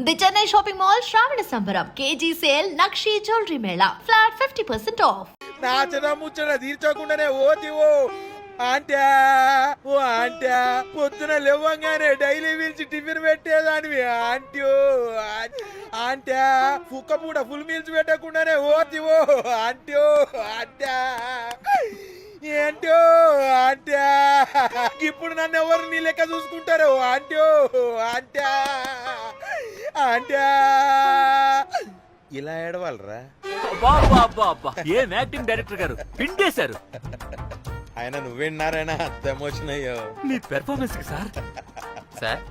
The Chennai shopping mall శ్రావణ సంబరం KG sale nakshi jewellery Mela flat 50% of. Nachana ముచ్చట తీర్చకుండానే ఓతివో ఆంటా ఓ ఆంటా పొద్దున లేవంగానే డైలీ పిలిచి టిఫిన్ పెట్టేదానివి ఆంటీ ఆంటా కుక్క పూట ఫుల్ మీల్స్ పెట్టకుండానే ఓతివో ఆంటీ ఆంటా ఏంటో ఆంటా ఇప్పుడు నన్ను ఎవరు నీ లెక్క చూసుకుంటారు ఆంటీ ఆంటా ఆంటా ఇలా ఏడవాలరా? ఏం యాక్టింగ్ డైరెక్టర్ గారు పిండేశారు. ఆయన నువ్వేనారాయణ అంత ఎమోషన్ అయ్యో మీ పెర్ఫార్మెన్స్ కి సార్. సార్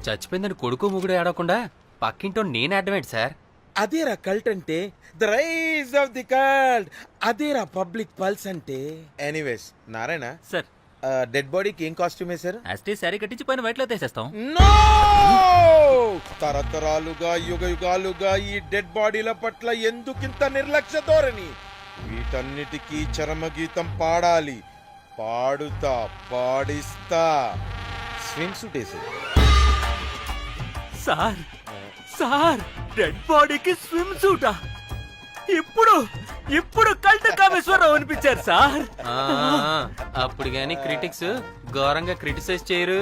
చచ్చిపోయిందని కొడుకు ముగుడు ఆడకుండా పక్కింటో నేను అడ్డమేంటి సార్? అదేరా కల్ట్ అంటే, the rise of the cult. అదేరా పబ్లిక్ పల్స్ అంటే. ఎనీవేస్ నారాయణ సార్, డెడ్ బాడీకి ఏం కాస్ట్యూమ్ వేశారు? యాస్టీ శారీ కట్టించి పైన వైట్ లో తీసేస్తాం. నో! తరతరాలుగా యుగ యుగాలుగా ఈ డెడ్ బాడీల పట్ల ఎందుకింత నిర్లక్ష్య ధోరణి? వీటన్నిటికీ చరమగీతం పాడాలి. పాడుతా, పాడిస్తా. స్వింగ్ సూట్ వేసి సార్ సార్ డెడ్ బాడీకి స్విమ్ సూటా? ఇప్పుడు ఇప్పుడు కల్ట్ కామేశ్వరరావు అనిపించారు సార్. అప్పుడు గాని క్రిటిక్స్ ఘోరంగా క్రిటిసైజ్ చేయరు.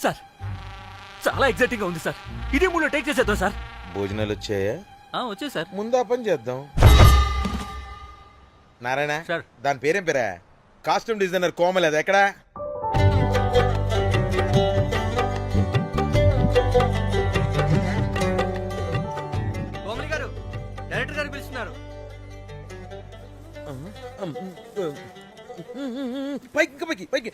సార్ చాలా ఎగ్జైటింగ్ గా ఉంది సార్. ఇదే మూడు టేక్ చేసేద్దాం సార్. భోజనాలు వచ్చాయా? వచ్చే సార్. ముందు ఆ పని చేద్దాం. నారాయణ సార్. దాని పేరేం పేరా? కాస్ట్యూమ్ డిజైనర్ కోమల్ అది ఎక్కడా? కోమలి గారు, డైరెక్టర్ గారు పిలుస్తున్నారు. పైకి ఇంకా పైకి పైకి.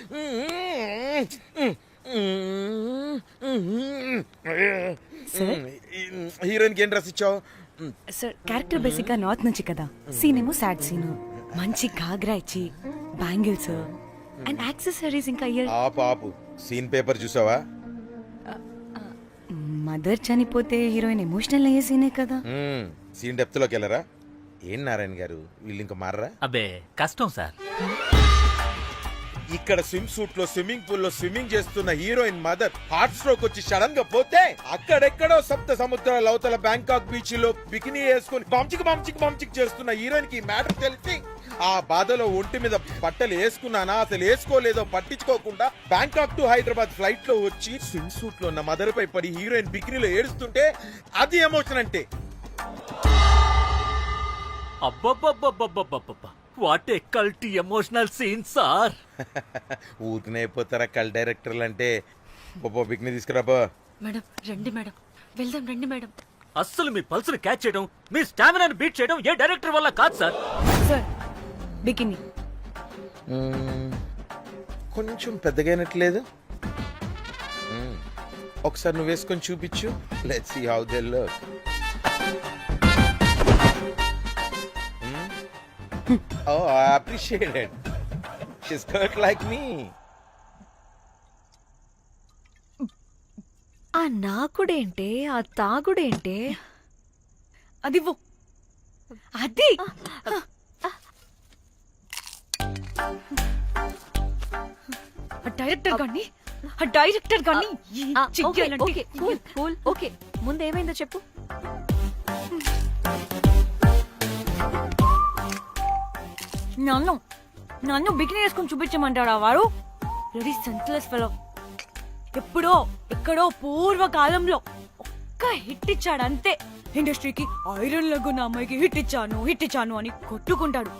హీరోయిన్ కి ఏం డ్రెస్ ఇచ్చావు? సార్ క్యారెక్టర్ బేసిక్ గా నార్త్ నుంచి కదా, సీన్ ఏమో సాడ్ సీన్. మంచి ఘాగ్రా ఇచ్చి బ్యాంగిల్స్ అండ్ యాక్సెసరీస్ ఇంకా ఆపు సీన్ పేపర్ చూసావా? మదర్ చనిపోతే హీరోయిన్ ఎమోషనల్ అయ్యే సీనే కదా. సీన్ డెప్త్ లోకి వెళ్ళరా? ఏం నారాయణ గారు వీళ్ళు ఇంకా మారరా? అబ్బే కష్టం సార్. ఇక్కడ స్విమ్ సూట్ లో స్విమ్మింగ్ పూల్ లో స్విమ్మింగ్ చేస్తున్న హీరోయిన్ మదర్ హార్ట్ స్ట్రోక్ వచ్చి సడన్ గా పోతే, అక్కడెక్కడో సప్త సముద్రాల అవతల బ్యాంకాక్ బీచ్ లో బికినీ వేసుకుని బంచిక్ చేస్తున్న హీరోయిన్ కి మ్యాటర్ తెలిసి ఆ బాధలో ఒంటి మీద బట్టలు వేసుకున్నానా అసలు వేసుకోలేదో పట్టించుకోకుండా బ్యాంకాక్ టు హైదరాబాద్ ఫ్లైట్ లో వచ్చి స్విమ్ సూట్ లో ఉన్న మదర్ పై పడి హీరోయిన్ బికినీలో ఏడుస్తుంటే అది ఎమోషన్ అంటే. అబ్బబ్బబ్బబ్బబ్బబ్బబ్బ what a cult emotional scene sir. ఊరికనే అయిపోతారా కల్ డైరెక్టర్లు అంటే? బికినీ తీసుకురాబో. మేడం రండి మేడం, వెళ్దాం రండి మేడం. అస్సలు మీ పల్స్ ని క్యాచ్ చేయడం, మీ స్టామినాని బీట్ చేయడం ఏ డైరెక్టర్ వల్ల కాదు సార్. సార్ బికినీ కొంచెం పెద్దగైనట్లేదు. ఒకసారి నువ్వు వేసుకొని చూపించు. Let's see how they look. Oh, I appreciate it. She's cut like me. ఆ నాకుడేంటే, ఆ తాగుడేంటే? అది అది డైరెక్టర్ గాని ఓకే ముందు ఏమైందో చెప్పు. నన్ను బికినీ వేసుకొని చూపించమంటాడా వాడు? Ready senseless fellow. ఎప్పుడో ఎక్కడో పూర్వకాలంలో ఒక్క హిట్ ఇచ్చాడు అంతే. ఇండస్ట్రీకి ఐరన్ లెగ్ నా అమ్మాయికి హిట్ ఇచ్చాను అని కొట్టుకుంటాడు.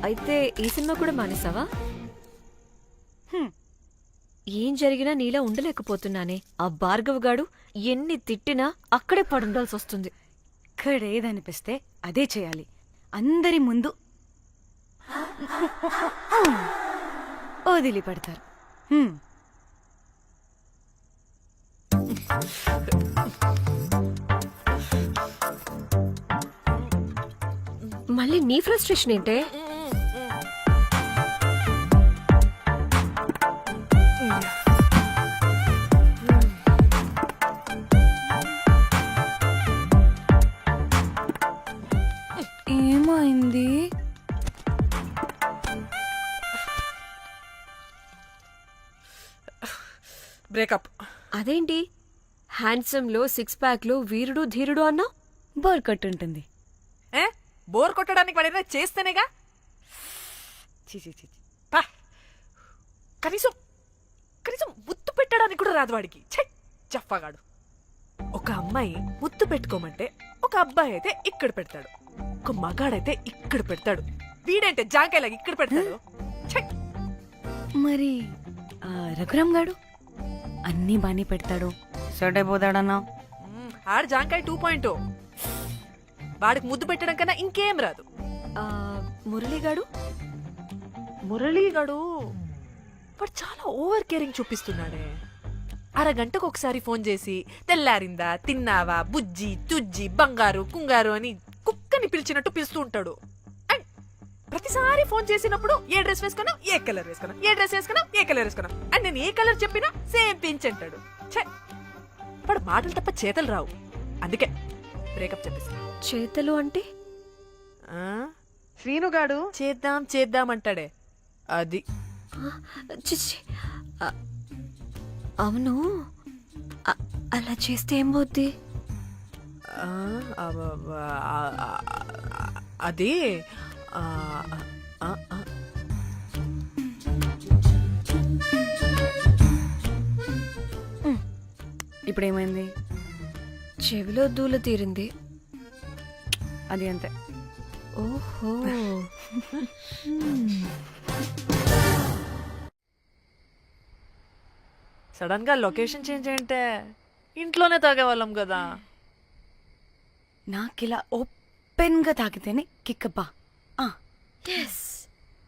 అయితే ఈ సినిమా కూడా మానేసావా? ఏం జరిగినా నీలా ఉండలేకపోతున్నానే. ఆ భార్గవ్ గాడు ఎన్ని తిట్టినా అక్కడే పడుండాల్సి వస్తుంది. ఇక్కడ ఏదనిపిస్తే అదే చేయాలి. అందరి ముందు వదిలిపెడతారు. మళ్ళీ నీ ఫ్రస్ట్రేషన్ ఏంటే? బ్రేకప్. అదేంటి హ్యాండ్సమ్ లో సిక్స్ ప్యాక్ లో వీరుడు ధీరుడు అన్నా? బోర్ కొట్టుంటుంది. ఏ బోర్ కొట్టడానికి వాడైనా చేస్తేనేగా. చీ చీ చీ పా. కనీసం కనీసం ముద్దు పెట్టడానికి కూడా రాదు వాడికి. ఛై జఫాగాడు. ఒక అమ్మాయి ముద్దు పెట్టుకోమంటే ఒక అబ్బాయి అయితే ఇక్కడ పెడతాడు, ఒక మగాడైతే ఇక్కడ పెడతాడు. వీడంటే జాంకాయలాగా ఇక్కడ పెడతాడు. ఛై. మరి రఘురామ్ గాడు అన్నీ బానే పెడతాడు, సెట్ అయిపోతాడన్నా. ఆడ జాంకాయ 2.0. వాడికి ముద్దు పెట్టడం కన్నా ఇంకేం రాదు. ఆ, మురళీగాడు? మురళీగాడు వాడు చాలా ఓవర్ కేరింగ్ చూపిస్తున్నాడే. అరగంటకు ఒకసారి ఫోన్ చేసి తెల్లారిందా, తిన్నావా, బుజ్జి తుజ్జి, బంగారు కుంగారు అని కుక్కని పిలిచినట్టు పిలుస్తూ ఉంటాడు. అండ్ ప్రతిసారి ఫోన్ చేసినప్పుడు ఏ డ్రెస్ వేసుకున్నా, ఏ కలర్ వేసుకున్నా, ఏ డ్రెస్ వేసుకున్నా, ఏ కలర్ వేసుకున్నా, అండ్ నేను ఏ కలర్ చెప్పినా సేమ్ పించ్ అంటాడు. ఛే, వాడు మాటలు తప్ప చేతలు రావు. అందుకే బ్రేకప్ చెప్పేస్తా. చేతలు అంటే? శ్రీనుగాడు చేద్దాం చేద్దాం అంటాడే అది. చిచ్చి. ఆ, అవును, అలా చేస్తే ఏమవుద్ది? అది ఇప్పుడేమైంది? చెవిలో దూల తీరింది. అది అంతే. ఓహో. సడన్ గా లొకేషన్ చేంజ్ అంటే ఇంట్లోనే తాగేవాళ్ళం కదా. నాకిలా ఓపెన్ గా తాగితేనే కిక్కబ్బా. ఎస్,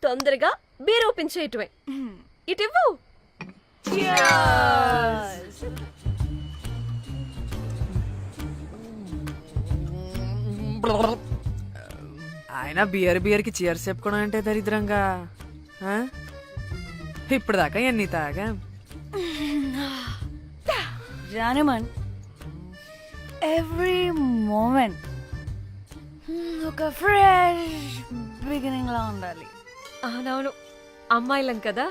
తొందరగా బీర్ ఓపెన్ చేయటమే. ఇటివ్వు. ఆయన బియర్ కి చీర్స్ చెప్పుకోవడం అంటే దరిద్రంగా. ఇప్పుడు దాకా ఎన్ని తాగా. జానమన్ ఎవ్రీ మూమెంట్ ఒక ఫ్రెష్ బిగినింగ్ లా ఉండాలి. అవునవును, అమ్మాయిలం కదా,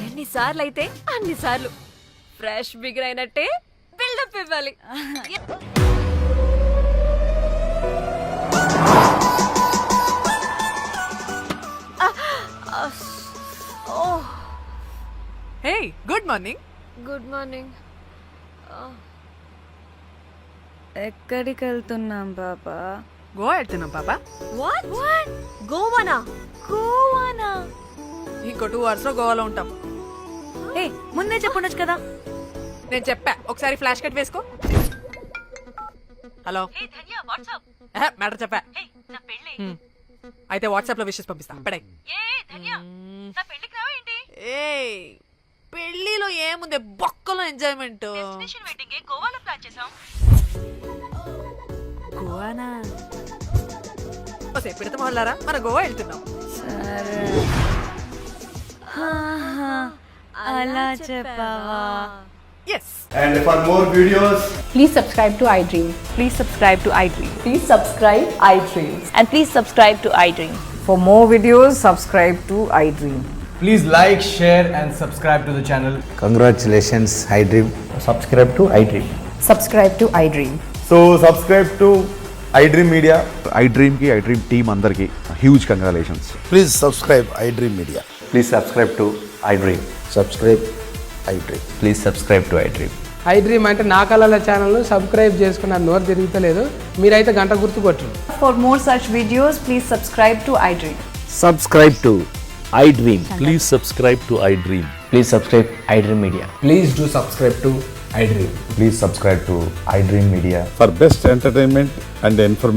ఎన్నిసార్లు అయితే అన్నిసార్లు ఫ్రెష్ బిగర్ అయినట్టే బిల్డప్ ఇవ్వాలి. Hey good morning. Good morning. ఎక్కడికి వెళ్తున్నాం పాపా? గోవా వెళ్తున్నాం పాపా. వాట్? గోవానా? గోవానా? ఇంకో 2 hours లో గోవాలో ఉంటాం. ఏ ముందే చెప్పుండొచ్చు కదా. నేను చెప్పా, ఒకసారి ఫ్లాష్ కట్ వేసుకో. హలో మ్యాటర్ చెప్పా. అయితే వాట్సాప్ లో విషెస్ పంపిస్తా. పడాయి. ఏ పెళ్లిలో ఏముంది, బొక్కలో ఎంజాయ్మెంట్. గోవానా? పెడతా మొదలారా, మన గోవా వెళ్తున్నాం. సరే, అలా చెప్పావా? Yes. And for more videos, Please subscribe to iDream. Please subscribe to iDream. Please subscribe iDream. And please subscribe to iDream. For more videos, subscribe to iDream. please like, share and subscribe to the channel. Congratulations, iDream. Subscribe to iDream. Subscribe to iDream. So subscribe to iDream Media. iDream ki iDream team andarki huge congratulations. Please subscribe iDream Media. Please subscribe to iDream. Subscribe iDream. Please subscribe to iDream. iDream అంటే నా కళల channel subscribe చేసుకున్న నోరు తిరుగుతలేదు. మీరైతే గంట గుర్తు కొట్టండి. For more such videos, please subscribe to iDream. Subscribe to iDream. Please subscribe to iDream. Please subscribe iDream Media. Please do subscribe to iDream. Please subscribe to iDream Media. For best entertainment and information.